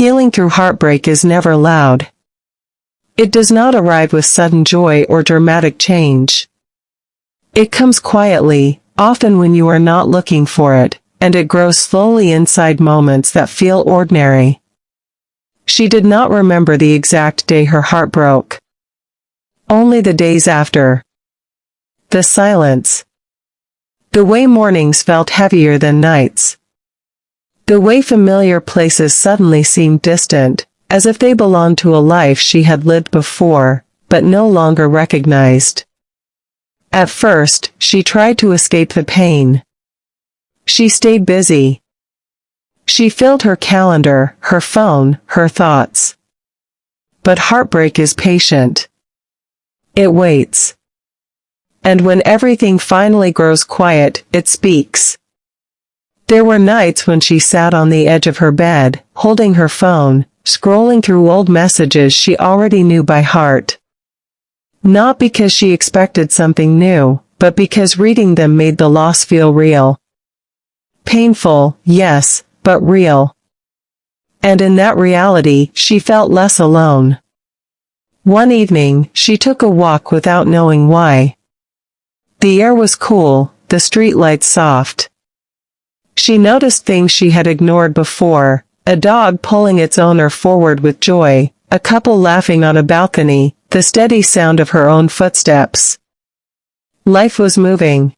Healing through heartbreak is never loud. It does not arrive with sudden joy or dramatic change. It comes quietly, often when you are not looking for it, and it grows slowly inside moments that feel ordinary. She did not remember the exact day her heart broke. Only the days after. The silence. The way mornings felt heavier than nights. The way familiar places suddenly seemed distant, as if they belonged to a life she had lived before, but no longer recognized. At first, she tried to escape the pain. She stayed busy. She filled her calendar, her phone, her thoughts. But heartbreak is patient. It waits. And when everything finally grows quiet, it speaks. There were nights when she sat on the edge of her bed, holding her phone, scrolling through old messages she already knew by heart. Not because she expected something new, but because reading them made the loss feel real. Painful, yes, but real. And in that reality, she felt less alone. One evening, she took a walk without knowing why. The air was cool, the streetlights soft. She noticed things she had ignored before, a dog pulling its owner forward with joy, a couple laughing on a balcony, the steady sound of her own footsteps. Life was moving.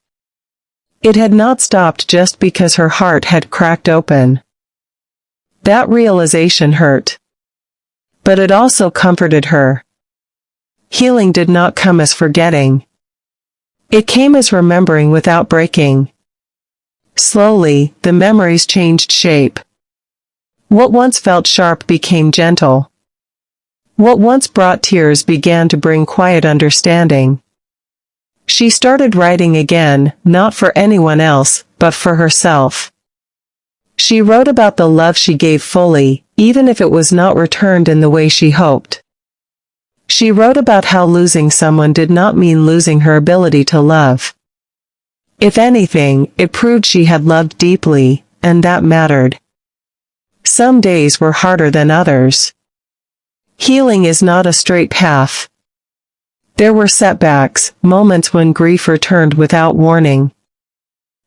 It had not stopped just because her heart had cracked open. That realization hurt. But it also comforted her. Healing did not come as forgetting. It came as remembering without breaking. Slowly, the memories changed shape. What once felt sharp became gentle. What once brought tears began to bring quiet understanding. She started writing again, not for anyone else, but for herself. She wrote about the love she gave fully, even if it was not returned in the way she hoped. She wrote about how losing someone did not mean losing her ability to love. If anything, it proved she had loved deeply, and that mattered. Some days were harder than others. Healing is not a straight path. There were setbacks, moments when grief returned without warning.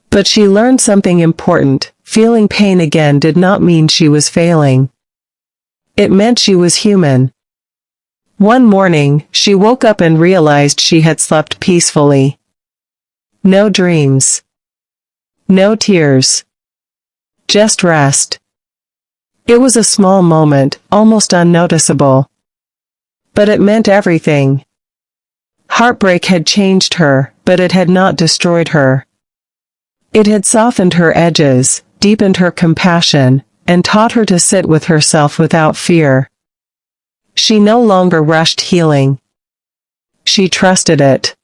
But she learned something important. Feeling pain again did not mean she was failing. It meant she was human. One morning, she woke up and realized she had slept peacefully. No dreams. No tears. Just rest. It was a small moment, almost unnoticeable. But it meant everything. Heartbreak had changed her, but it had not destroyed her. It had softened her edges, deepened her compassion, and taught her to sit with herself without fear. She no longer rushed healing. She trusted it.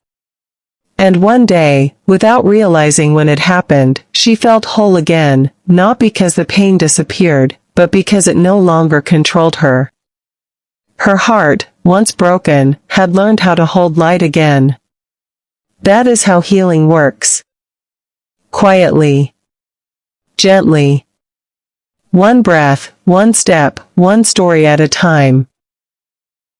And one day, without realizing when it happened, she felt whole again, not because the pain disappeared, but because it no longer controlled her. Her heart, once broken, had learned how to hold light again. That is how healing works. Quietly. Gently. One breath, one step, one story at a time.